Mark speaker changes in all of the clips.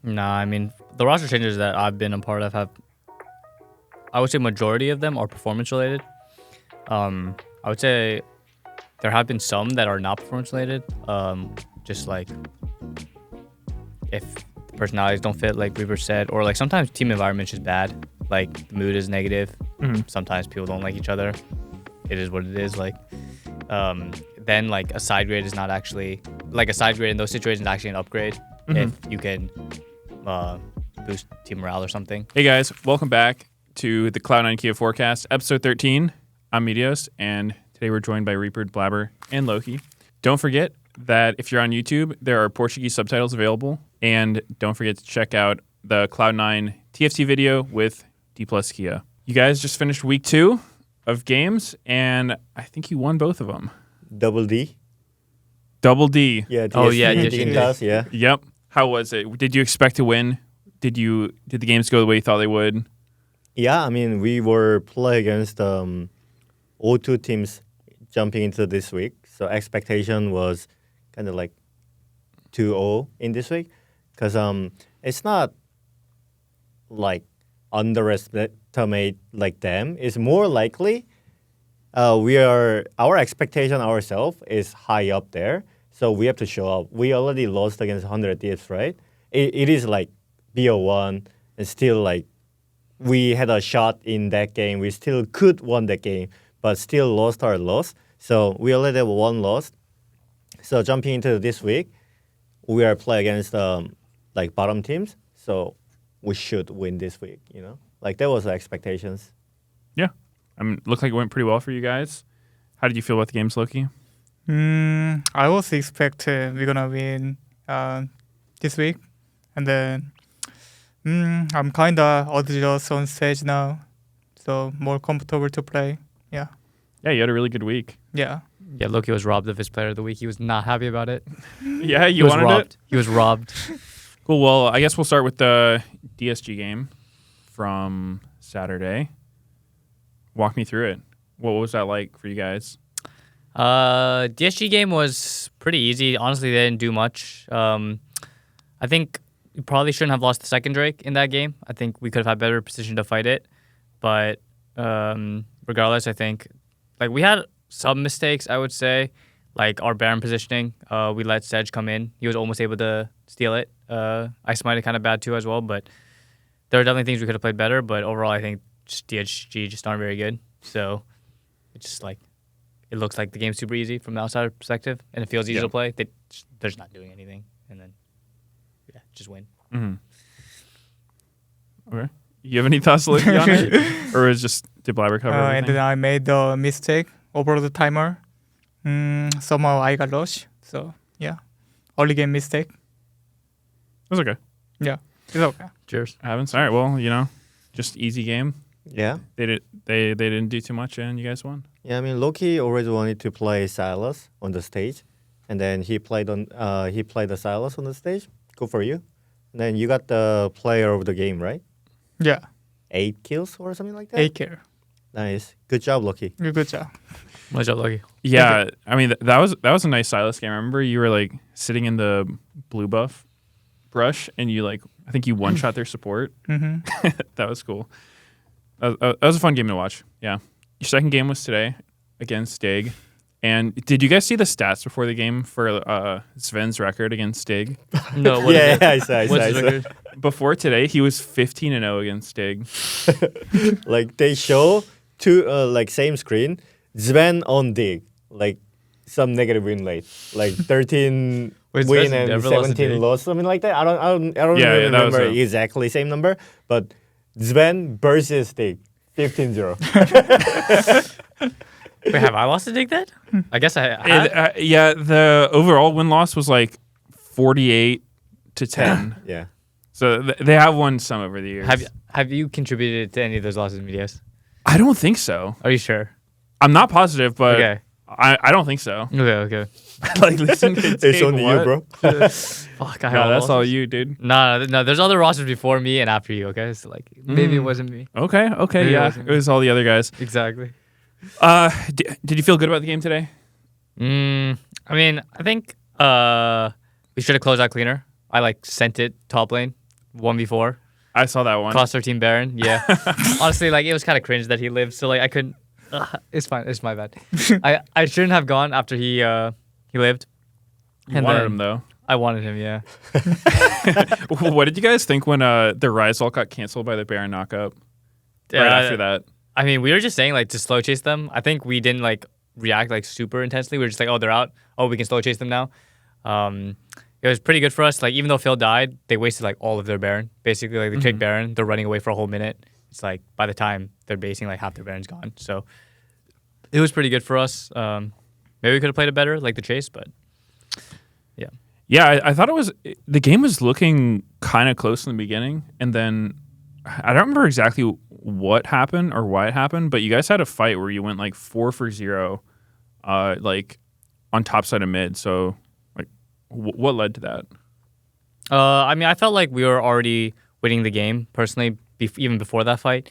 Speaker 1: Nah, I mean, the roster changes that I've been a part of I would say majority of them are performance related. I would say there have been some that are not performance related. Just like if the personalities don't fit, like Reaper said, or like sometimes team environment's just bad. Like the mood is negative. Sometimes people don't like each other. It is what it is. Like, then like a side grade is not actually like a side grade in those situations is actually an upgrade if you can boost team morale or something.
Speaker 2: Hey guys, welcome back to the Cloud9 Kia Forecast, episode 13. I'm Meteos, and today we're joined by Reapered, Blaber, and Loki. Don't forget that if you're on YouTube, there are Portuguese subtitles available, and don't forget to check out the Cloud9 TFT video with D+ Kia. You guys just finished week 2 of games, and I think you won both of them.
Speaker 3: Double D.
Speaker 2: Double-D.
Speaker 3: Yeah.
Speaker 1: Dignitas,
Speaker 3: yeah.
Speaker 2: Yep. How was it? Did you expect to win? Did the games go the way you thought they would?
Speaker 3: Yeah, I mean, we were playing against O2 teams jumping into this week. So expectation was kind of like 2-0 in this week. Because it's not like underestimate like them. It's more likely our expectation ourselves is high up there. So we have to show up. We already lost against 100 Thieves, right? It is like BO1 and still like we had a shot in that game. We still could won that game, but still lost our loss. So we already have one loss. So jumping into this week, we are playing against like bottom teams. So we should win this week, you know? Like that was the expectations.
Speaker 2: Yeah. Looked like it went pretty well for you guys. How did you feel about the games, Loki?
Speaker 4: I was expect we're gonna win this week, and then I'm kinda adjust on stage now, so more comfortable to play. Yeah.
Speaker 2: Yeah, you had a really good week.
Speaker 4: Yeah.
Speaker 1: Yeah, Loki was robbed of his player of the week. He was not happy about it.
Speaker 2: Yeah,
Speaker 1: He was
Speaker 2: wanted
Speaker 1: robbed.
Speaker 2: it?
Speaker 1: He was robbed.
Speaker 2: Cool. Well, I guess we'll start with the DSG game from Saturday. Walk me through it. What was that like for you guys?
Speaker 1: DSG game was pretty easy. Honestly, they didn't do much. I think we probably shouldn't have lost the second Drake in that game. I think we could have had better position to fight it. But regardless, I think like we had some mistakes, I would say. Like our Baron positioning, we let Sedge come in. He was almost able to steal it. I smited kind of bad too as well, but there are definitely things we could have played better. But overall, I think just DSG just aren't very good. So it's just like it looks like the game's super easy from the outsider perspective, and it feels easy to play. They're just not doing anything, and then just win.
Speaker 2: Okay. You have any thoughts, Loki, on it, or is just did Blaber cover everything?
Speaker 4: And then I made the mistake over the timer. Somehow I got lost. So yeah, early game mistake.
Speaker 2: It was okay.
Speaker 4: Yeah, it's okay.
Speaker 1: Cheers.
Speaker 2: Happens. All right. Well, just easy game.
Speaker 3: Yeah.
Speaker 2: They didn't do too much, and you guys won.
Speaker 3: Yeah, I mean, Loki always wanted to play Silas on the stage, and then he played the Silas on the stage. Good for you. And then you got the player of the game, right?
Speaker 4: Yeah.
Speaker 3: 8 kills or something like that.
Speaker 4: 8 kill.
Speaker 3: Nice. Good job, Loki.
Speaker 4: Good job.
Speaker 1: Nice job, Loki.
Speaker 2: Yeah, I mean that was a nice Silas game. I remember you were like sitting in the blue buff brush, and you I think you one shot their support. That was cool. That was a fun game to watch. Yeah. Your second game was today against Stig. And did you guys see the stats before the game for Sven's record against Stig?
Speaker 1: No.
Speaker 3: I saw.
Speaker 1: What's his record?
Speaker 2: Before today, he was 15-0 against Stig.
Speaker 3: Like they show two same screen, Sven on Dig, like some negative win rate, like 13
Speaker 1: Wait,
Speaker 3: win
Speaker 1: Sven
Speaker 3: and
Speaker 1: never lost a
Speaker 3: 17
Speaker 1: Dig?
Speaker 3: loss, something like that. I don't
Speaker 2: Yeah,
Speaker 3: really
Speaker 2: that was
Speaker 3: remember exactly same number, but Sven versus Dig, 15-0.
Speaker 1: Wait, have I lost a dig then? I guess I have.
Speaker 2: Yeah, the overall win-loss was like 48-10.
Speaker 3: Yeah.
Speaker 2: So they have won some over the years.
Speaker 1: Have you contributed to any of those losses, Meteos?
Speaker 2: I don't think so.
Speaker 1: Are you sure?
Speaker 2: I'm not positive, but
Speaker 1: Okay.
Speaker 2: I don't think so.
Speaker 1: Okay.
Speaker 2: Like, listen,
Speaker 3: It's only you, bro.
Speaker 1: Fuck, I have
Speaker 2: No, that's all
Speaker 1: losses.
Speaker 2: you, dude.
Speaker 1: No, there's other rosters before me and after you, okay? So, like, maybe it wasn't me.
Speaker 2: Okay,
Speaker 1: Maybe it
Speaker 2: yeah.
Speaker 1: wasn't
Speaker 2: It was all the other guys.
Speaker 1: Exactly.
Speaker 2: Did you feel good about the game today?
Speaker 1: I mean, I think we should have closed out cleaner. I, sent it top lane. 1v4.
Speaker 2: I saw that one.
Speaker 1: Class 13 Baron. Yeah. Honestly, like it was kind of cringe that he lived. So like I couldn't. It's fine. It's my bad. I shouldn't have gone after he lived.
Speaker 2: You wanted him though.
Speaker 1: I wanted him. Yeah.
Speaker 2: What did you guys think when the Rise ult got canceled by the Baron knockup? Right after that.
Speaker 1: I mean, we were just saying like to slow chase them. I think we didn't like react like super intensely. We were just like, oh, they're out. Oh, we can slow chase them now. It was pretty good for us. Like even though Phil died, they wasted like all of their Baron. Basically, like they take Baron, they're running away for a whole minute. It's like by the time they're basing, like half their Baron's gone. So it was pretty good for us. Maybe we could have played it better, like the chase, but yeah.
Speaker 2: Yeah, I thought the game was looking kind of close in the beginning, and then I don't remember exactly what happened or why it happened, but you guys had a fight where you went like 4 for 0, like on top side of mid. So like, what led to that?
Speaker 1: I mean, I felt like we were already winning the game personally, even before that fight.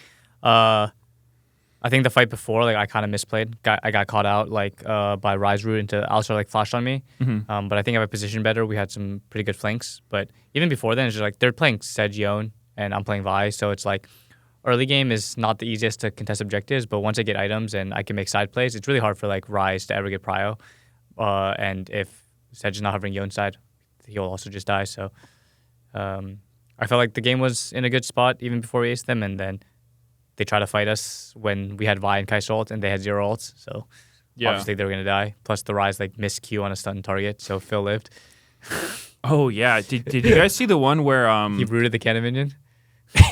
Speaker 1: I think the fight before, like I kind of misplayed. I got caught out like by Rise Root into Alistar like flashed on me. But I think if I positioned better, we had some pretty good flanks. But even before then, it's just like they're playing Sejion and I'm playing Vi, so it's like early game is not the easiest to contest objectives. But once I get items and I can make side plays, it's really hard for like Rise to ever get prio. And if Sej is not hovering Yon side, he'll also just die. So I felt like the game was in a good spot even before we aced them, and then they tried to fight us when we had Vi and Kai'Sa ult and they had 0 ults. So obviously they were going to die. Plus the Rise like missed Q on a stun target, so Phil lived.
Speaker 2: Oh, yeah. Did you guys see the one where...
Speaker 1: he rooted the cannon minion?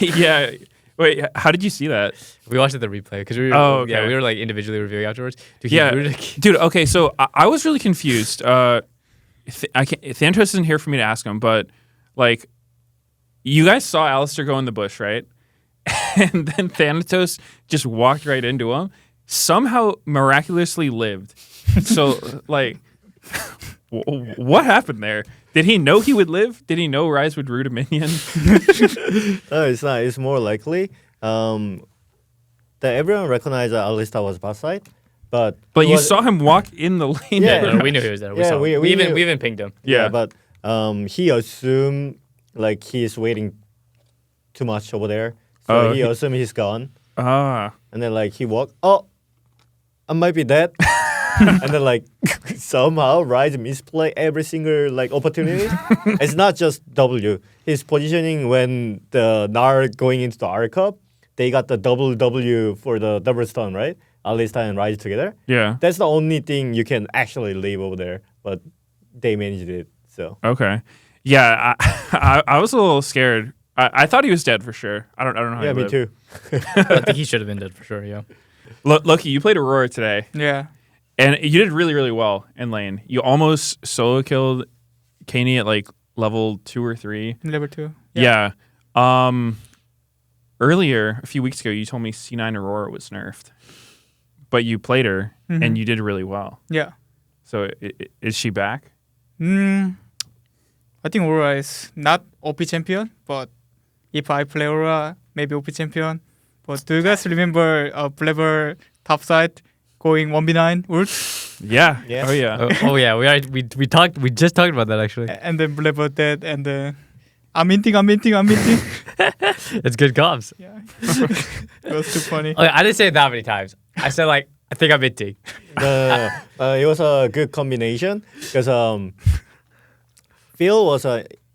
Speaker 2: Yeah. Wait, how did you see that?
Speaker 1: We watched it the replay because we were,
Speaker 2: okay.
Speaker 1: we were like individually reviewing afterwards. Dude,
Speaker 2: Dude, okay, so I was really confused. Thanatos isn't here for me to ask him, but like, you guys saw Alistar go in the bush, right? And then Thanatos just walked right into him. Somehow miraculously lived. So, like, what happened there? Did he know he would live? Did he know Rise would root a minion?
Speaker 3: No, it's not. It's more likely that everyone recognized that Alistar was bot side, but
Speaker 2: you saw him walk in the lane.
Speaker 3: Yeah.
Speaker 1: No, we knew he was there. We saw him. We even pinged him.
Speaker 3: Yeah, but he assumed like he's waiting too much over there. So he assumed he's gone. And then like he walked. Oh, I might be dead. And then like somehow Rise misplay every single like opportunity. It's not just W. His positioning when the Nar going into the R Cup, they got the double W for the double stun, right? Alistar and Rise together.
Speaker 2: Yeah.
Speaker 3: That's the only thing you can actually leave over there, but they managed it. So
Speaker 2: okay. Yeah, I was a little scared. I thought he was dead for sure. I don't know how
Speaker 3: yeah,
Speaker 2: he
Speaker 3: me
Speaker 2: lived.
Speaker 3: too.
Speaker 1: I think he should have been dead for sure. Yeah.
Speaker 2: Loki, you played Aurora today.
Speaker 4: Yeah.
Speaker 2: And you did really, really well in lane. You almost solo killed Kaney at like level 2 or 3.
Speaker 4: Level 2.
Speaker 2: Yeah. Earlier, a few weeks ago, you told me C9 Aurora was nerfed. But you played her, and you did really well.
Speaker 4: Yeah.
Speaker 2: So is she back?
Speaker 4: I think Aurora is not OP champion, but if I play Aurora, maybe OP champion. But do you guys remember Blaber topside going 1v9 ult?
Speaker 2: Yeah.
Speaker 3: Yeah.
Speaker 2: Oh, yeah.
Speaker 1: Oh yeah. We just talked about that actually.
Speaker 4: And then Blaber dead, and I'm minting.
Speaker 1: It's good comms.
Speaker 4: Yeah. It was too funny.
Speaker 1: Okay, I didn't say it that many times. I said like I think I'm minting.
Speaker 3: No. It was a good combination because Phil was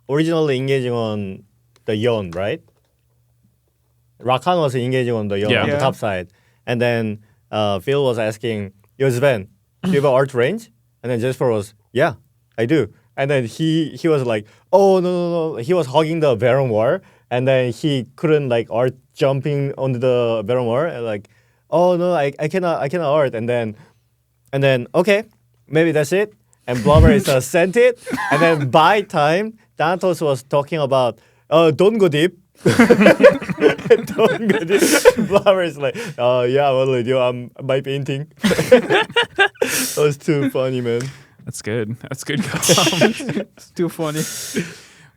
Speaker 3: originally engaging on the Yon, right? Rakan was engaging on the Yon on the top side. And then Phil was asking, yo, Sven, do you have an art range? And then Jesper was, yeah, I do. And then he was like, oh, no. He was hugging the Baron wall. And then he couldn't like art jumping onto the Baron wall. And like, oh, no, I cannot art. And then, okay, maybe that's it. And Blaber is sent it. And then by time, Thanatos was talking about, don't go deep. Don't go deep. Blaber is like, yeah, well, I might be inting. That was too funny, man.
Speaker 2: That's good. That's good.
Speaker 4: It's too funny.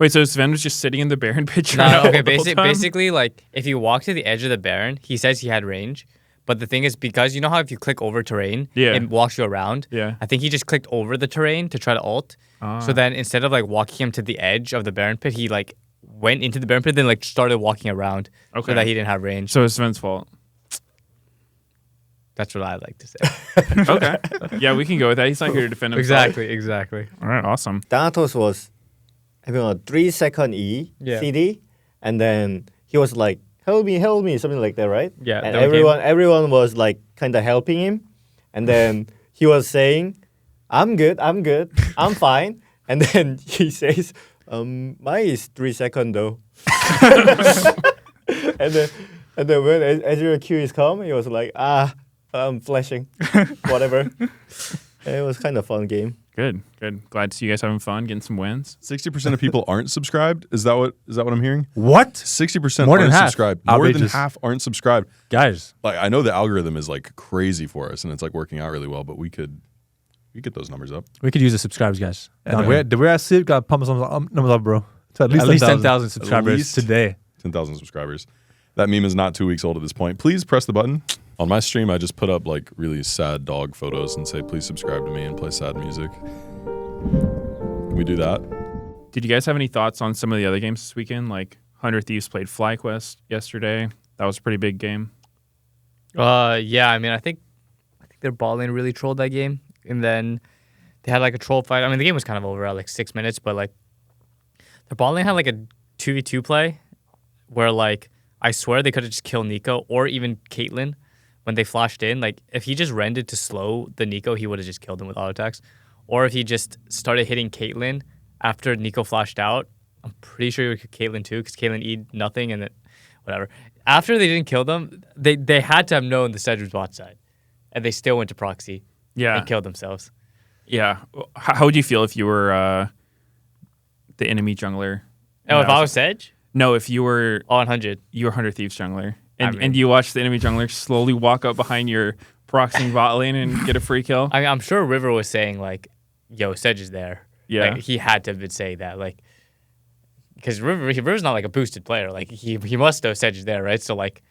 Speaker 2: Wait, so Sven was just sitting in the Baron picture?
Speaker 1: No, okay, basically, like, if you walk to the edge of the Baron, he says he had range. But the thing is, because you know how if you click over terrain, it walks you around?
Speaker 2: Yeah.
Speaker 1: I think he just clicked over the terrain to try to ult. So then instead of, like, walking him to the edge of the Baron pit, he, like, went into the bear pit, then like started walking around
Speaker 2: Okay.
Speaker 1: so that he didn't have range.
Speaker 2: So it's Sven's fault.
Speaker 1: That's what I like to say.
Speaker 2: Okay. Yeah, we can go with that. He's not here to defend himself.
Speaker 1: exactly.
Speaker 2: All right, awesome.
Speaker 3: Thanatos was having a 3-second
Speaker 1: Yeah.
Speaker 3: CD, and then he was like, help me, something like that, right?
Speaker 1: Yeah,
Speaker 3: And
Speaker 1: that one
Speaker 3: everyone was like kind of helping him, and then he was saying, I'm good, I'm fine. And then he says, mine is 3 seconds though. and then when Ezreal Q is come, he was like, I'm flashing, whatever. It was kind of fun game.
Speaker 2: Good. Glad to see you guys having fun, getting some wins.
Speaker 5: 60% of people aren't subscribed. Is that what I'm hearing?
Speaker 6: What?
Speaker 5: 60%
Speaker 6: More than
Speaker 5: aren't
Speaker 6: half.
Speaker 5: subscribed. More than
Speaker 6: Outrageous.
Speaker 5: half aren't subscribed.
Speaker 6: Guys,
Speaker 5: Like I know the algorithm is like crazy for us and it's like working out really well, but we could get those numbers up.
Speaker 6: we could use the subscribers, guys.
Speaker 5: Yeah.
Speaker 6: And the way I see it, got to pump some numbers up, bro. To at least 10,000 subscribers
Speaker 5: least.
Speaker 6: today.
Speaker 5: 10,000 subscribers. That meme is not 2 weeks old at this point. Please press the button. On my stream, I just put up like really sad dog photos and say, please subscribe to me and play sad music. Can we do that?
Speaker 2: Did you guys have any thoughts on some of the other games this weekend? Like 100 Thieves played FlyQuest yesterday. That was a pretty big game.
Speaker 1: Yeah, I mean, I think their ball lane really trolled that game, and then they had like a troll fight. I mean, the game was kind of over at like 6 minutes, but like their ball lane had like a 2v2 play where like I swear they could have just killed Nico or even Caitlyn when they flashed in. Like if he just rendered to slow the Nico, he would have just killed him with auto attacks. Or if he just started hitting Caitlyn after Nico flashed out, I'm pretty sure he would kill Caitlyn too, because Caitlyn E'd nothing and then whatever. After they didn't kill them, they had to have known the Sedge was bot side, and they still went to proxy
Speaker 2: Yeah.
Speaker 1: and killed themselves.
Speaker 2: Yeah. How would you feel if you were the enemy jungler?
Speaker 1: Oh, if I was Sedge?
Speaker 2: No, if you were
Speaker 1: Oh, 100.
Speaker 2: you were 100 Thieves jungler. And,
Speaker 1: I mean-
Speaker 2: and you watch the enemy jungler slowly walk up behind your proxying bot lane and get a free kill.
Speaker 1: I mean, I'm sure River was saying like, "Yo, Sedge is there."
Speaker 2: Yeah.
Speaker 1: Like, he had to have been saying that, like, because River's not like a boosted player. Like he must know Sedge is there, right? So like,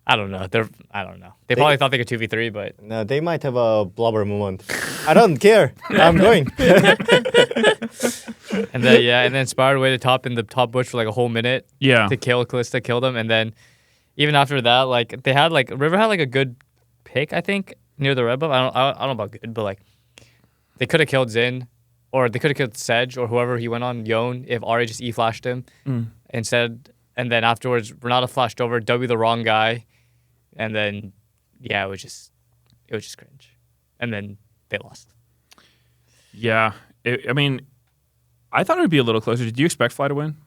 Speaker 1: I don't know. I don't know. They probably thought they could 2v3, but
Speaker 3: No, they might have a Blaber moment. I don't care. I'm going.
Speaker 1: and then Inspired way to top in the top bush for like a whole minute
Speaker 2: Yeah.
Speaker 1: to kill Callista, kill them, and then even after that, like they had like River had like a good pick, I think, near the red buff. I don't know about good, but like they could have killed Xin, or they could have killed Sedge or whoever he went on Yone if Ari just E-flashed him instead, and then afterwards Renata flashed over, W the wrong guy, and then yeah, it was just cringe, and then they lost.
Speaker 2: Yeah. I mean, I thought it would be a little closer. Did you expect Fly to win?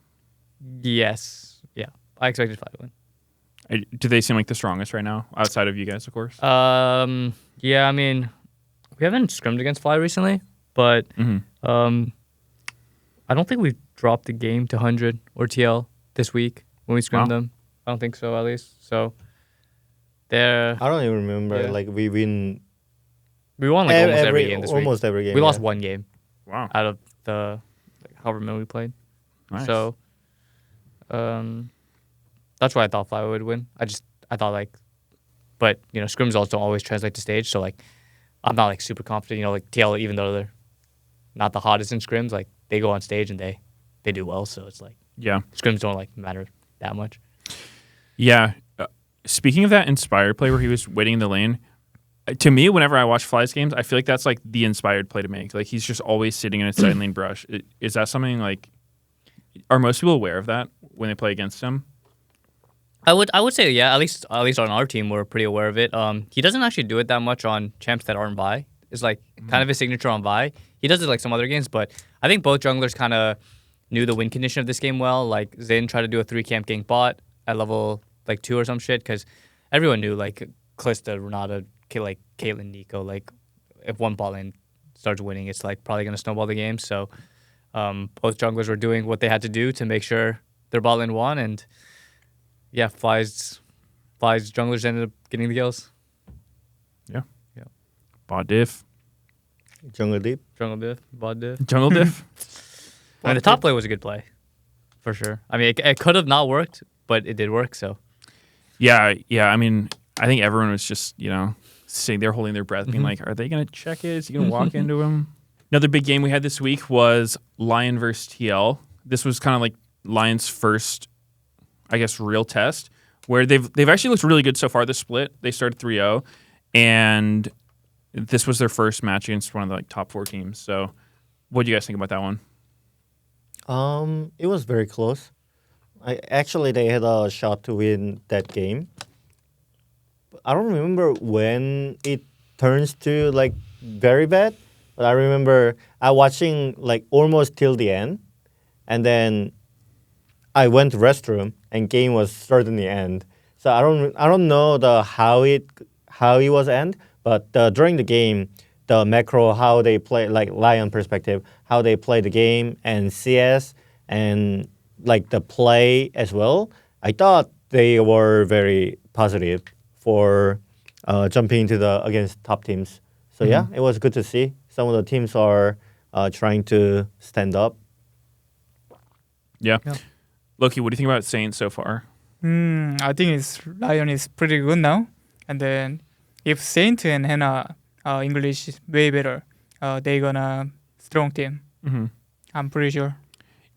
Speaker 1: Yes, yeah, I expected Fly to win.
Speaker 2: Do they seem like the strongest right now, outside of you guys, of course?
Speaker 1: Yeah, I mean, we haven't scrimmed against Fly recently, but I don't think we've dropped the game to 100 or TL this week when we scrimmed them. I don't think so, at least. So they're
Speaker 3: I don't even remember.
Speaker 1: Yeah.
Speaker 3: Like we win
Speaker 1: we won like almost every game this week.
Speaker 3: almost every game.
Speaker 1: We lost
Speaker 3: yeah.
Speaker 1: one game
Speaker 2: Wow.
Speaker 1: out of the however many we played.
Speaker 2: Nice.
Speaker 1: So that's why I thought Fly would win. I thought like, but you know, scrims also don't always translate to stage. So like, I'm not like super confident. You know, like TL, even though they're not the hottest in scrims, like they go on stage and they do well. So it's like
Speaker 2: Yeah.
Speaker 1: scrims don't like matter that much.
Speaker 2: Yeah. Speaking of that inspired play where he was waiting in the lane, to me, whenever I watch Fly's games, I feel like that's like the inspired play to make. Like he's just always sitting in a side lane brush. Is that something like? Are most people aware of that when they play against him?
Speaker 1: I would say yeah. At least on our team, we're pretty aware of it. He doesn't actually do it that much on champs that aren't Vi. It's like kind of his signature on Vi. He does it like some other games, but I think both junglers kind of knew the win condition of this game well. Like Xin tried to do a 3-camp gank bot at level like 2 or some shit because everyone knew like Callista, Renata, like Caitlyn, Nico. Like if one bot lane starts winning, it's like probably gonna snowball the game. So both junglers were doing what they had to do to make sure their bot lane won, and yeah, Fly's junglers ended up getting the kills.
Speaker 2: Bot diff.
Speaker 3: Jungle Deep.
Speaker 1: Jungle diff, bot diff.
Speaker 2: Jungle diff.
Speaker 1: I mean, the top play was a good play, for sure. I mean, it could have not worked, but it did work. So
Speaker 2: Yeah. I mean, I think everyone was just, sitting there holding their breath, being like, are they going to check it? Is he going to walk into him? Another big game we had this week was Lion versus TL. This was kind of like Lions' first, I guess, real test where they've actually looked really good so far. This split, they started 3-0, and this was their first match against one of the like top 4 teams. So, what do you guys think about that one?
Speaker 3: It was very close. They had a shot to win that game. I don't remember when it turns to like very bad, but I remember I watching like almost till the end, and then I went to restroom and game was certainly end. So I don't know how it was end, but during the game, the macro how they play like Lion perspective, how they play the game and CS and like the play as well. I thought they were very positive for jumping into the against top teams. So yeah, it was good to see some of the teams are trying to stand up.
Speaker 2: Yeah. Loki, what do you think about Saint so far?
Speaker 4: I think Lion is pretty good now. And then if Saint and Hannah English is way better, they gonna strong team.
Speaker 2: Mm-hmm.
Speaker 4: I'm pretty sure.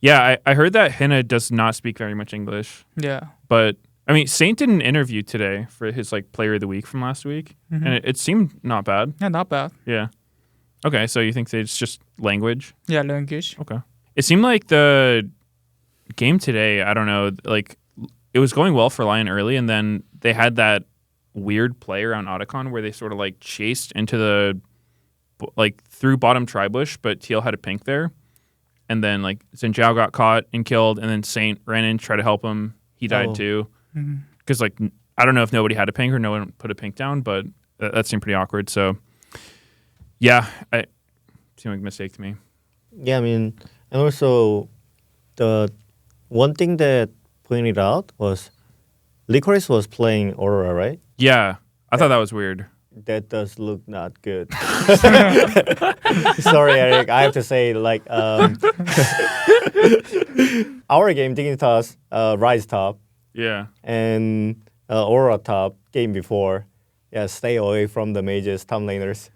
Speaker 2: Yeah, I heard that Hannah does not speak very much English.
Speaker 4: Yeah.
Speaker 2: But I mean, Saint did an interview today for his like Player of the Week from last week, and it seemed not bad.
Speaker 4: Yeah, not bad.
Speaker 2: Yeah. Okay, so you think it's just language?
Speaker 4: Yeah, language.
Speaker 2: Okay. It seemed like the game today, I don't know, like it was going well for Lion early, and then they had that weird play around Otacon where they sort of like chased into the like through bottom tri-bush, but TL had a pink there. And then like Zinjiao got caught and killed, and then Saint ran in to try to help him. He died too. Because like I don't know if nobody had a pink or no one put a pink down, but that seemed pretty awkward. So yeah, it seemed like a mistake to me.
Speaker 3: Yeah, I mean, and also the one thing that pointed out was Licorice was playing Aurora, right?
Speaker 2: Yeah, I thought that was weird.
Speaker 3: That does look not good. Sorry, Eric. I have to say, like, our game, Dignitas, Rise top,
Speaker 2: Yeah.
Speaker 3: and Aurora top, game before. Yeah, stay away from the mages, top laners.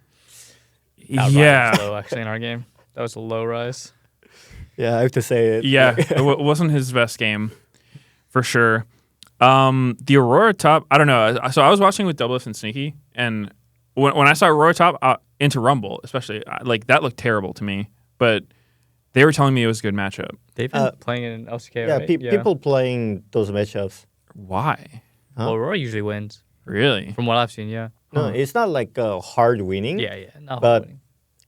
Speaker 1: That
Speaker 2: Yeah.
Speaker 1: Rise was low, actually, in our game. That was a low rise.
Speaker 3: Yeah, I have to say it.
Speaker 2: Yeah, it wasn't his best game, for sure. The Aurora top, I don't know. So I was watching with Doublelift and Sneaky, and when I saw Aurora top into Rumble, especially, like that looked terrible to me. But they were telling me it was a good matchup.
Speaker 1: They've been playing it in LCK,
Speaker 3: Yeah,
Speaker 1: right?
Speaker 3: people playing those matchups.
Speaker 2: Why?
Speaker 3: Huh?
Speaker 1: Well, Aurora usually wins,
Speaker 2: Really?
Speaker 1: from what I've seen, yeah.
Speaker 3: No, it's not like hard winning.
Speaker 1: Yeah, not
Speaker 3: But-
Speaker 1: winning.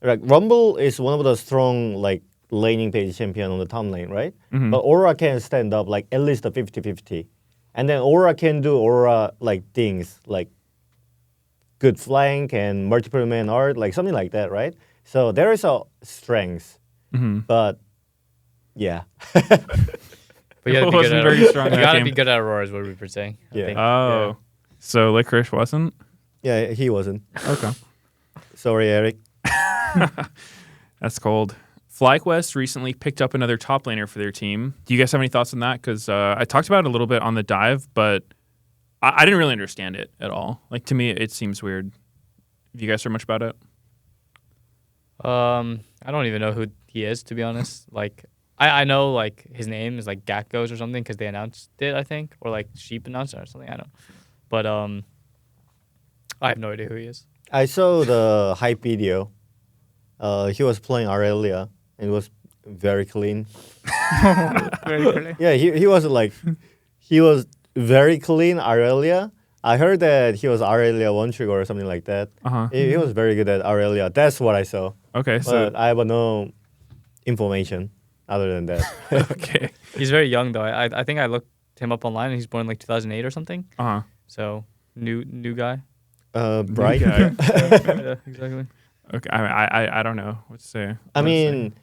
Speaker 3: Like Rumble is one of the strong like laning page champion on the top lane, right?
Speaker 2: Mhm.
Speaker 3: But Aura can stand up like at least a 50-50. And then Aura can do Aura like things like good flank and multiple man art, like something like that, right? So there is a strength,
Speaker 2: Mm-hmm.
Speaker 3: but yeah.
Speaker 1: But you gotta be
Speaker 2: Wasn't
Speaker 1: good at
Speaker 2: very strong in
Speaker 1: You
Speaker 2: that
Speaker 1: gotta
Speaker 2: game.
Speaker 1: be good at Aurora, is what we were saying. I
Speaker 3: Yeah.
Speaker 1: think.
Speaker 2: Oh. So Licorice wasn't?
Speaker 3: Yeah, he wasn't.
Speaker 2: Okay.
Speaker 3: Sorry, Eric.
Speaker 2: That's cold. FlyQuest recently picked up another top laner for their team. Do you guys have any thoughts on that? Because I talked about it a little bit on the dive, but I didn't really understand it at all. Like, to me, it seems weird. Have you guys heard much about it?
Speaker 1: I don't even know who he is, to be honest. Like, I know like his name is like Gatgos or something because they announced it, I think, or like Sheep announced it or something. I don't know, but I have no idea who he is.
Speaker 3: I saw the hype video. He was playing Aurelia and it was very clean.
Speaker 4: Very clearly.
Speaker 3: Yeah, he was like, he was very clean Aurelia. I heard that he was Aurelia one trigger or something like that.
Speaker 2: Uh-huh.
Speaker 3: He was very good at Aurelia. That's what I saw.
Speaker 2: Okay, so...
Speaker 3: But I have no information other than that.
Speaker 2: okay.
Speaker 1: He's very young though. I think I looked him up online and he's born like 2008 or something.
Speaker 2: Uh-huh.
Speaker 1: So new guy.
Speaker 3: Bright.
Speaker 2: guy.
Speaker 1: Yeah, exactly.
Speaker 2: Okay, I don't know what to say.
Speaker 3: I mean,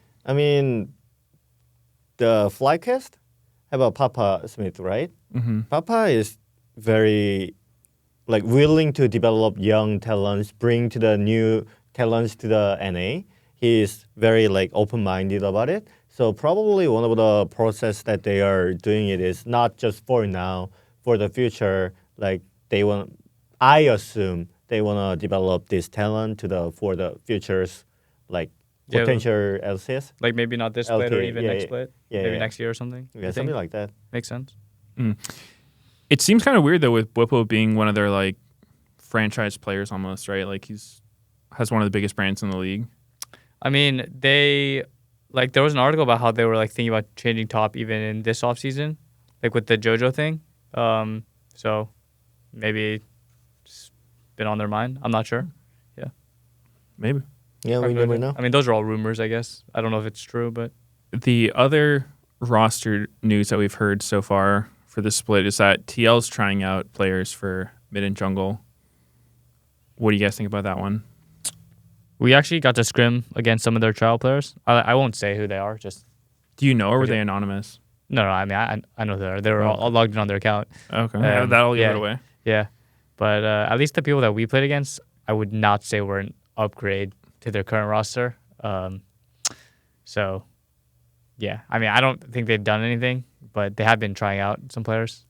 Speaker 3: the Flycast have a Papa Smith, right?
Speaker 2: Mm-hmm.
Speaker 3: Papa is very like willing to develop young talents, bring to the new talents to the NA. He is very like open-minded about it. So probably one of the process that they are doing it is not just for now, for the future. Like they want, I assume they want to develop this talent for the futures, like
Speaker 1: Yeah.
Speaker 3: potential LCS.
Speaker 1: Like maybe not this split or
Speaker 3: LTA,
Speaker 1: even
Speaker 3: yeah,
Speaker 1: next
Speaker 3: yeah.
Speaker 1: split.
Speaker 3: Yeah,
Speaker 1: Maybe
Speaker 3: yeah.
Speaker 1: next year or something.
Speaker 3: Yeah,
Speaker 1: You
Speaker 3: something
Speaker 1: think?
Speaker 3: like that.
Speaker 1: Makes sense.
Speaker 2: It seems kind of weird though with Whippo being one of their like franchise players almost, right? Like has one of the biggest brands in the league.
Speaker 1: I mean, there was an article about how they were like thinking about changing top even in this offseason, like with the JoJo thing. So maybe it's been on their mind. I'm not sure. Yeah.
Speaker 2: Maybe.
Speaker 3: Yeah, we never know.
Speaker 1: I mean, those are all rumors, I guess. I don't know if it's true, but
Speaker 2: The other roster news that we've heard so far for this split is that TL's trying out players for mid and jungle. What do you guys think about that one?
Speaker 1: we actually got to scrim against some of their trial players. I won't say who they are. Just
Speaker 2: Do you know, or were
Speaker 1: Okay.
Speaker 2: they anonymous?
Speaker 1: no. I mean, I know they were all logged in on their account.
Speaker 2: Okay. That'll give
Speaker 1: Yeah.
Speaker 2: it away.
Speaker 1: Yeah, but at least the people that we played against, I would not say were an upgrade to their current roster. So, yeah, I mean, I don't think they've done anything, but they have been trying out some players.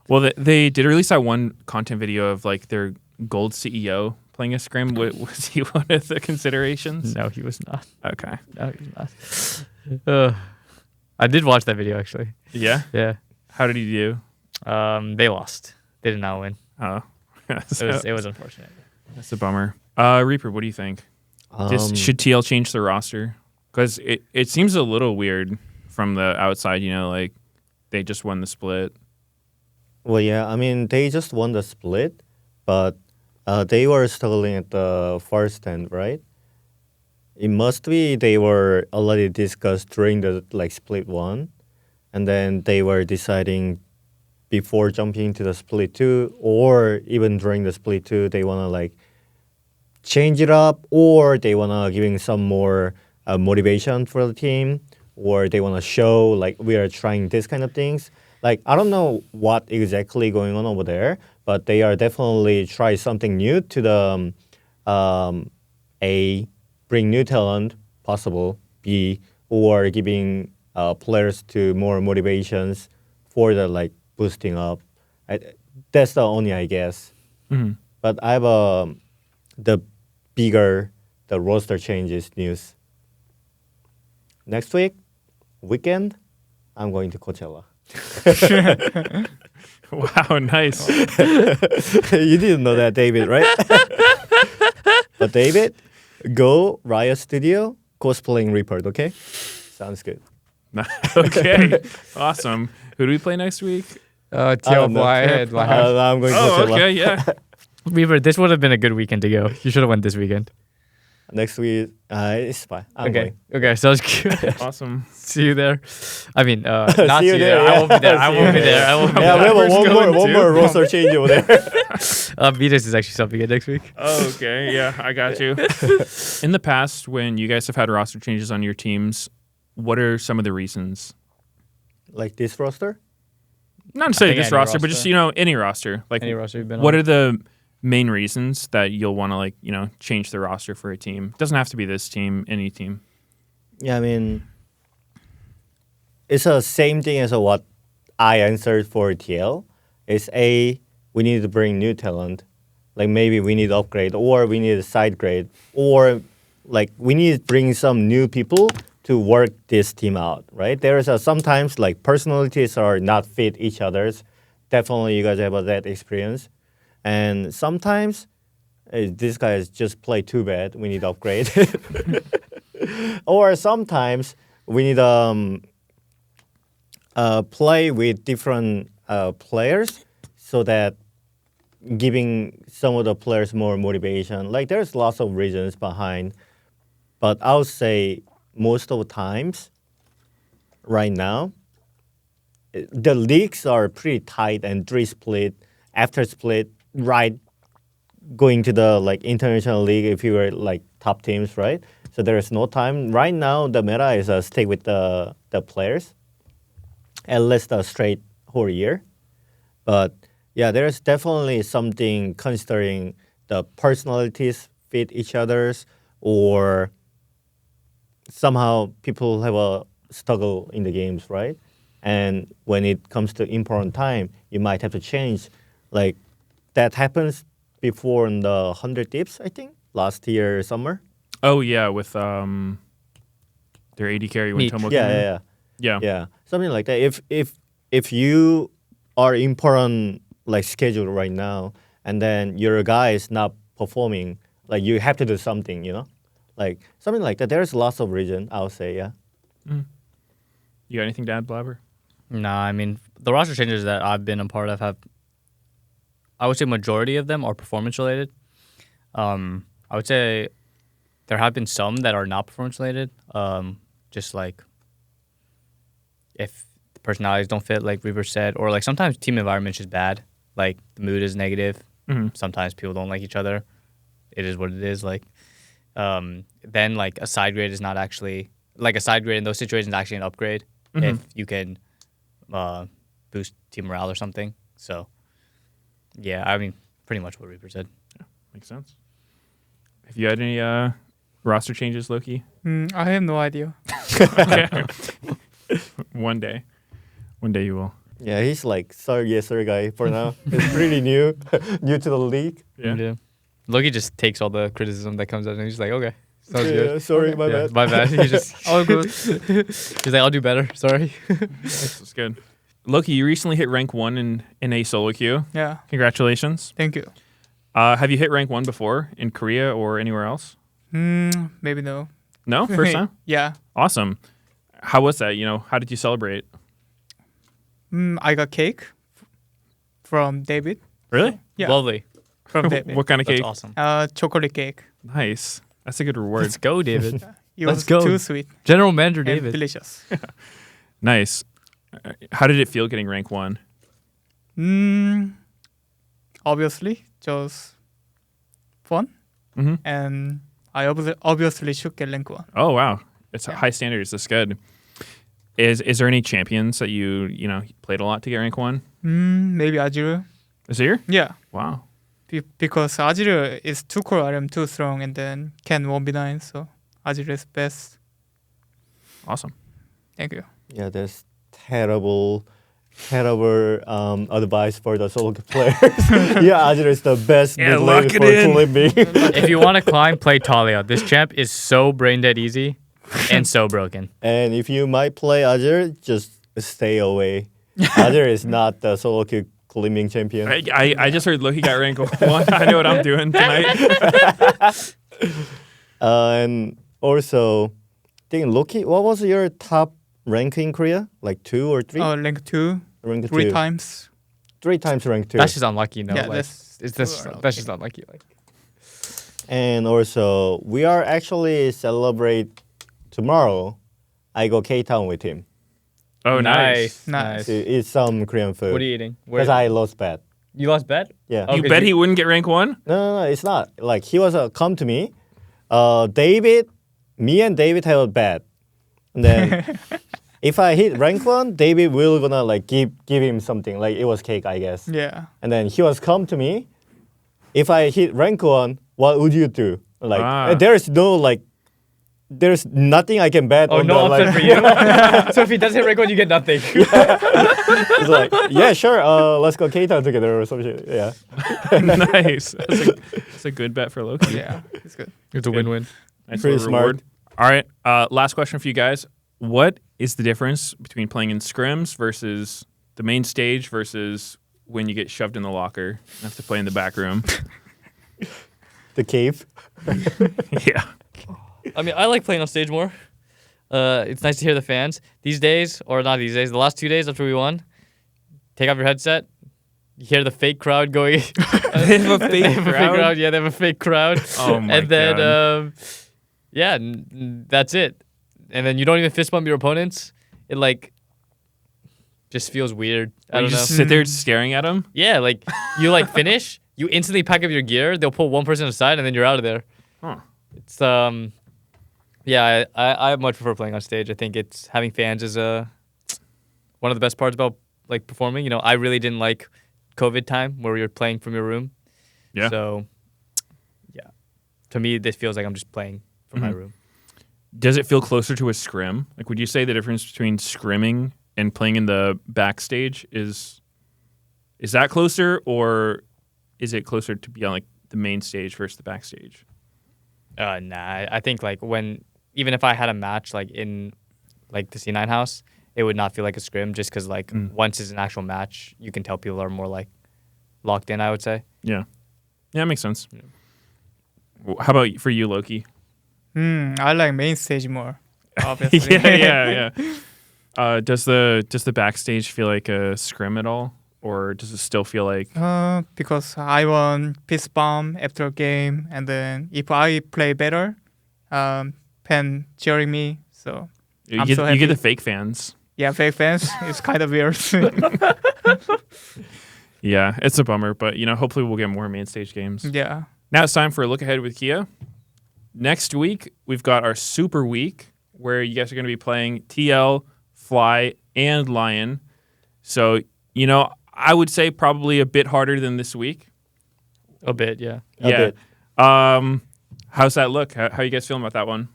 Speaker 2: Well, they did release that one content video of like their gold CEO playing a scrim. Was he one of the considerations?
Speaker 1: No, he was not.
Speaker 2: Okay.
Speaker 1: No, he was not. I did watch that video actually.
Speaker 2: Yeah.
Speaker 1: Yeah,
Speaker 2: How did he do?
Speaker 1: they lost. They did not win.
Speaker 2: Oh,
Speaker 1: It was unfortunate.
Speaker 2: that's a bummer. Reaper, what do you think? Should TL change the roster? Because it seems a little weird from the outside. You know, like they just won the split.
Speaker 3: Well, yeah, I mean, they just won the split, but they were struggling at the first end, right? It must be they were already discussed during the like split one, and then they were deciding before jumping to the split two, or even during the split two, they wanna like change it up, or they wanna giving some more motivation for the team, or they wanna show like we are trying this kind of things. Like I don't know what exactly going on over there, but they are definitely try something new to the A, bring new talent, possible, B, or giving players to more motivations for the like boosting up. That's the only I guess.
Speaker 2: Mm-hmm.
Speaker 3: But I have the roster changes news. Next weekend, I'm going to Coachella.
Speaker 2: Wow, nice.
Speaker 3: You didn't know that, David, right? But David, go Riot Studio cosplaying Reapered, okay? Sounds good.
Speaker 2: Okay, awesome. Who do we play next week?
Speaker 3: don't know. I'm going to
Speaker 2: Oh,
Speaker 3: Coachella.
Speaker 2: okay, yeah.
Speaker 1: Reaper, this would have been a good weekend to go. You should have went this weekend.
Speaker 3: Next week, it's fine. I'm
Speaker 1: Okay. Okay. Sounds good.
Speaker 2: Awesome.
Speaker 1: See you there. I mean, not
Speaker 3: See you there,
Speaker 1: I
Speaker 3: yeah.
Speaker 1: won't be there. I
Speaker 3: See
Speaker 1: won't
Speaker 3: you
Speaker 1: be
Speaker 3: there.
Speaker 1: there. I won't be
Speaker 3: Yeah, we
Speaker 1: there.
Speaker 3: have one more roster change over there.
Speaker 1: Meteos is actually something good next week.
Speaker 2: Oh, okay, yeah, I got you. In the past, when you guys have had roster changes on your teams, what are some of the reasons?
Speaker 3: Like this roster?
Speaker 2: Not necessarily
Speaker 1: think
Speaker 2: this
Speaker 1: any
Speaker 2: roster, but just
Speaker 1: roster.
Speaker 2: any roster. Like,
Speaker 1: Any roster you've been
Speaker 2: what
Speaker 1: on?
Speaker 2: are the main reasons that you'll want to change the roster for a team? Doesn't have to be this team, any team.
Speaker 3: Yeah, I mean, it's the same thing as what I answered for TL. It's we need to bring new talent. Like maybe we need to upgrade, or we need a side grade, or like we need to bring some new people to work this team out, right? There is sometimes like personalities are not fit each other's. Definitely, you guys have that experience. And sometimes this guy has just played too bad. We need to upgrade. Or sometimes we need play with different players so that giving some of the players more motivation. Like there's lots of reasons behind, but I would say most of the times right now, the leagues are pretty tight and three split. After split, right, going to the like international league if you were like top teams, right? So there is no time. Right now, the meta is stay with the players, at least a straight whole year. But yeah, there is definitely something considering the personalities fit each other's, or somehow people have a struggle in the games, right? And when it comes to important time, you might have to change. Like that happens before in the 100 tips, I think, last year summer.
Speaker 2: Oh yeah, with their AD carry when
Speaker 1: Meat.
Speaker 2: Tomo
Speaker 3: Yeah,
Speaker 2: came in.
Speaker 3: yeah,
Speaker 2: Yeah.
Speaker 3: yeah. Something like that. If you are important like schedule right now, and then your guy is not performing, like you have to do something, like something like that. There's lots of reason. I'll say, yeah.
Speaker 2: You got anything to add, Blaber?
Speaker 1: Nah, I mean the roster changes that I've been a part of have, I would say, majority of them are performance related. I would say there have been some that are not performance related. Just like if the personalities don't fit, like Reaper said, or like sometimes team environment's just bad. Like the mood is negative. Sometimes people don't like each other. It is what it is. Like then like a side grade is not actually like a side grade in those situations is actually an upgrade if you can boost team morale or something. So yeah, I mean pretty much what Reaper said.
Speaker 2: Yeah, makes sense. Have you had any roster changes, Loki?
Speaker 4: I have no idea.
Speaker 2: One day you will.
Speaker 3: Yeah, he's like sorry, yes sir guy for now. He's pretty new to the league.
Speaker 2: Yeah.
Speaker 1: Loki just takes all the criticism that comes out and he's like, okay, sounds
Speaker 3: Yeah,
Speaker 1: good.
Speaker 3: sorry, my
Speaker 1: Yeah,
Speaker 3: bad.
Speaker 1: my bad. He's just
Speaker 4: All good.
Speaker 1: he's like, I'll do better. Sorry.
Speaker 2: That's good. Loki, you recently hit rank 1 in a SoloQ.
Speaker 4: Yeah.
Speaker 2: Congratulations.
Speaker 4: Thank you.
Speaker 2: Have you hit rank 1 before in Korea or anywhere else?
Speaker 4: Maybe no.
Speaker 2: No? First time?
Speaker 4: Yeah.
Speaker 2: Awesome. How was that? How did you celebrate?
Speaker 4: I got cake from David.
Speaker 2: Really?
Speaker 4: Yeah.
Speaker 1: Lovely.
Speaker 4: From David.
Speaker 2: What kind of
Speaker 1: That's
Speaker 2: cake?
Speaker 1: awesome.
Speaker 4: Chocolate cake.
Speaker 2: Nice. That's a good reward.
Speaker 1: Let's go, David.
Speaker 4: It
Speaker 1: Let's
Speaker 4: was
Speaker 1: go.
Speaker 4: too sweet
Speaker 1: General Manager
Speaker 4: and
Speaker 1: David.
Speaker 4: delicious.
Speaker 2: Nice. How did it feel getting rank 1?
Speaker 4: Obviously, just fun.
Speaker 2: Mm-hmm.
Speaker 4: And I obviously should get rank 1.
Speaker 2: Oh, wow. It's
Speaker 4: Yeah.
Speaker 2: high standards. That's good. Is there any champions that you played a lot to get rank 1?
Speaker 4: Maybe Azure.
Speaker 2: Azir?
Speaker 4: Yeah.
Speaker 2: Wow.
Speaker 4: Because Azure is 2 core RM too strong and then can 1v9, so Azure is best.
Speaker 2: Awesome.
Speaker 4: Thank you.
Speaker 3: Yeah, there's terrible advice for the solo players. Yeah, Azure is the best
Speaker 2: Yeah,
Speaker 3: mid
Speaker 2: lock
Speaker 3: lane
Speaker 2: it
Speaker 3: for
Speaker 2: in.
Speaker 3: climbing.
Speaker 1: If you want to climb, play Talia. This champ is so brain dead easy and so broken.
Speaker 3: And if you might play Azure, just stay away. Azure is not the solo queue climbing champion.
Speaker 2: I just heard Loki got rank 1. I know what I'm doing tonight.
Speaker 3: And also, I think Loki, what was your top rank in Korea? Like 2 or 3?
Speaker 4: Rank 2,
Speaker 3: Rank
Speaker 4: 3
Speaker 3: 2.
Speaker 4: times.
Speaker 3: 3 times rank 2.
Speaker 1: That's just unlucky, no?
Speaker 4: Yeah,
Speaker 1: Like,
Speaker 4: that's-
Speaker 1: that's just unlucky. Like,
Speaker 3: And also, we are actually celebrate tomorrow. I go K-Town with him.
Speaker 2: Oh, nice.
Speaker 4: Nice.
Speaker 3: To eat some Korean food.
Speaker 1: What are you eating?
Speaker 3: Because I lost bet.
Speaker 1: You lost bet?
Speaker 3: Yeah.
Speaker 1: Oh,
Speaker 2: You
Speaker 1: 'cause
Speaker 2: bet
Speaker 1: you-
Speaker 2: he wouldn't get rank 1?
Speaker 3: No, it's not. Like he was come to me. David, me and David have a bet, and then if I hit rank 1, David will gonna like give him something. Like it was cake, I guess.
Speaker 4: Yeah.
Speaker 3: And then he was come to me. If I hit rank 1, what would you do? Like there's no like. There's nothing I can bet
Speaker 1: Oh,
Speaker 3: on
Speaker 1: no
Speaker 3: the,
Speaker 1: upset
Speaker 3: like,
Speaker 1: for you. So if he doesn't hit rank 1, you get nothing.
Speaker 3: It's like, yeah, sure. Let's go K-Town together or some shit. Yeah.
Speaker 2: Nice. That's a good bet for Loki.
Speaker 4: Yeah. It's good.
Speaker 1: It's a win-win.
Speaker 2: Nice
Speaker 3: Pretty
Speaker 2: little
Speaker 3: smart.
Speaker 2: reward. All right. Last question for you guys. What is the difference between playing in scrims versus the main stage versus when you get shoved in the locker and have to play in the back room?
Speaker 3: The cave.
Speaker 2: Yeah.
Speaker 1: I mean, I like playing on stage more. It's nice to hear the fans. These days, or not these days, the last 2 days after we won, take off your headset, you hear the fake crowd going.
Speaker 2: They have a fake crowd?
Speaker 1: Yeah, they have a fake crowd.
Speaker 2: Oh my
Speaker 1: and then,
Speaker 2: God.
Speaker 1: yeah, that's it. And then you don't even fist bump your opponents. It like just feels weird. I
Speaker 2: You
Speaker 1: don't know.
Speaker 2: just sit there staring at him?
Speaker 1: Yeah, like you like finish, you instantly pack up your gear. They'll pull one person aside, and then you're out of there.
Speaker 2: Huh.
Speaker 1: It's yeah, I much prefer playing on stage. I think it's having fans is one of the best parts about like performing. You know, I really didn't like COVID time where you're playing from your room.
Speaker 2: Yeah.
Speaker 1: So yeah, to me this feels like I'm just playing from my room.
Speaker 2: Does it feel closer to a scrim? Like, would you say the difference between scrimming and playing in the backstage is that closer, or is it closer to be on like the main stage versus the backstage?
Speaker 1: Nah. I think like even if I had a match like in like the C9 house, it would not feel like a scrim just because like once it's an actual match, you can tell people are more like locked in, I would say.
Speaker 2: Yeah, that makes sense. Yeah. How about for you, Loki?
Speaker 4: I like main stage more, obviously.
Speaker 2: yeah. Does the backstage feel like a scrim at all, or does it still feel like?
Speaker 4: Because I won Peace Bomb after a game, and then if I play better, pen cheering me. So
Speaker 2: You
Speaker 4: I'm
Speaker 2: get,
Speaker 4: so happy.
Speaker 2: you get the fake fans.
Speaker 4: Yeah, fake fans. It's kind of weird.
Speaker 2: Yeah, it's a bummer, but hopefully we'll get more main stage games.
Speaker 4: Yeah.
Speaker 2: Now it's time for a look ahead with Kia. Next week we've got our Super Week where you guys are going to be playing TL, Fly, and Lion. So I would say probably a bit harder than this week.
Speaker 1: A bit, yeah.
Speaker 3: A
Speaker 2: Yeah.
Speaker 3: bit.
Speaker 2: How's that look? How you guys feeling about that one?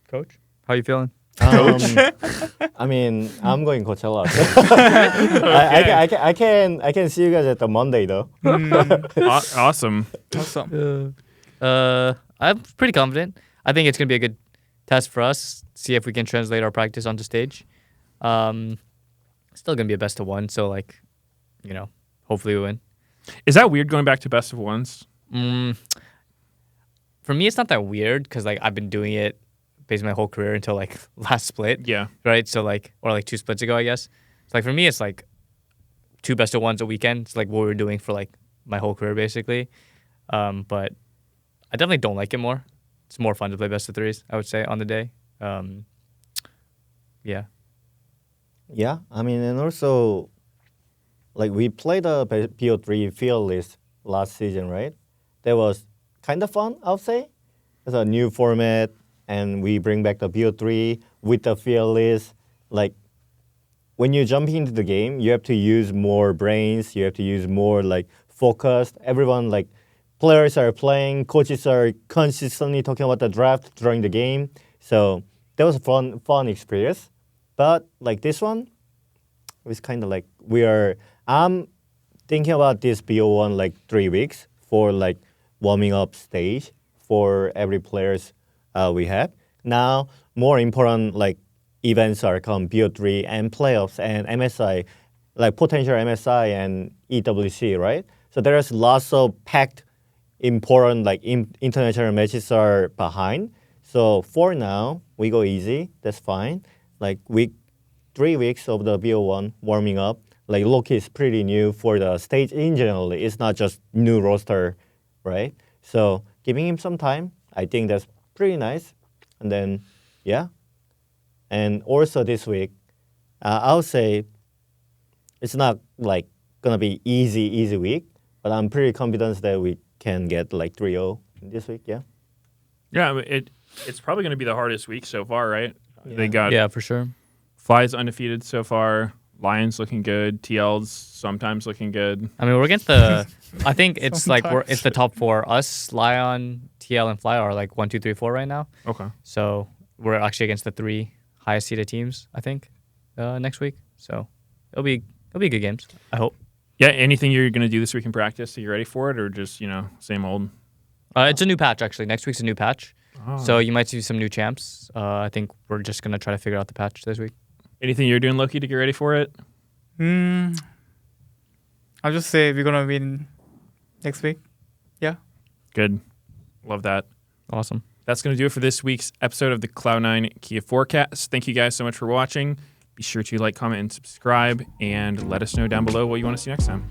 Speaker 1: Coach, how you feeling?
Speaker 3: I mean, I'm going Coachella. I can see you guys at the Monday though.
Speaker 2: Awesome.
Speaker 4: Awesome.
Speaker 1: I'm pretty confident. I think it's gonna be a good test for us. See if we can translate our practice onto stage. Still gonna be a best of one, so hopefully we win.
Speaker 2: Is that weird going back to best of ones?
Speaker 1: For me, it's not that weird because I've been doing it basically my whole career until last split.
Speaker 2: Yeah.
Speaker 1: Right. So or 2 splits ago, I guess. So for me, it's 2 best of ones a weekend. It's what we were doing for my whole career basically. But I definitely don't like it more. It's more fun to play best of threes, I would say, on the day. Yeah.
Speaker 3: Yeah, I mean, and also, we played a PO3 field list last season, right? That was kind of fun, I would say. It's a new format, and we bring back the PO3 with the field list. When you jump into the game, you have to use more brains. You have to use more, focused. Everyone, players are playing. Coaches are consistently talking about the draft during the game. So that was a fun experience. But this one, it was kind of I'm thinking about this BO1 3 weeks for warming up stage for every players we have. Now, more important events are come BO3 and playoffs and MSI, potential MSI and EWC, right? So there's lots of packed important international matches are behind. So for now, we go easy. That's fine. 3 weeks of the BO1 warming up. Loki is pretty new for the stage in general. It's not just new roster, right? So giving him some time, I think that's pretty nice. And then, yeah. And also this week, I would say it's not gonna be easy week, but I'm pretty confident that we can get 3-0 this week. Yeah.
Speaker 2: Yeah, it's probably going to be the hardest week so far, right?
Speaker 3: Yeah.
Speaker 2: They got
Speaker 1: for sure.
Speaker 2: Fly's undefeated so far. Lions looking good. TL's sometimes looking good.
Speaker 1: I mean, we're against the. I think it's
Speaker 4: Sometimes.
Speaker 1: it's the top 4. Us, Lion, TL, and Fly are 1, 2, 3, 4 right now.
Speaker 2: Okay.
Speaker 1: So we're actually against the 3 highest seeded teams, I think, next week. So it'll be good games, I hope.
Speaker 2: Yeah, anything you're going to do this week in practice that you're ready for it, or just, same old?
Speaker 1: It's a new patch, actually. Next week's a new patch.
Speaker 2: Oh.
Speaker 1: So you might see some new champs. I think we're just going to try to figure out the patch this week.
Speaker 2: Anything you're doing, Loki, to get ready for it?
Speaker 4: I'll just say we're gonna win next week. Yeah.
Speaker 2: Good. Love that.
Speaker 1: Awesome.
Speaker 2: That's going to do it for this week's episode of the Cloud9 Kia Forecast. Thank you guys so much for watching. Be sure to comment and subscribe, and let us know down below what you want to see next time.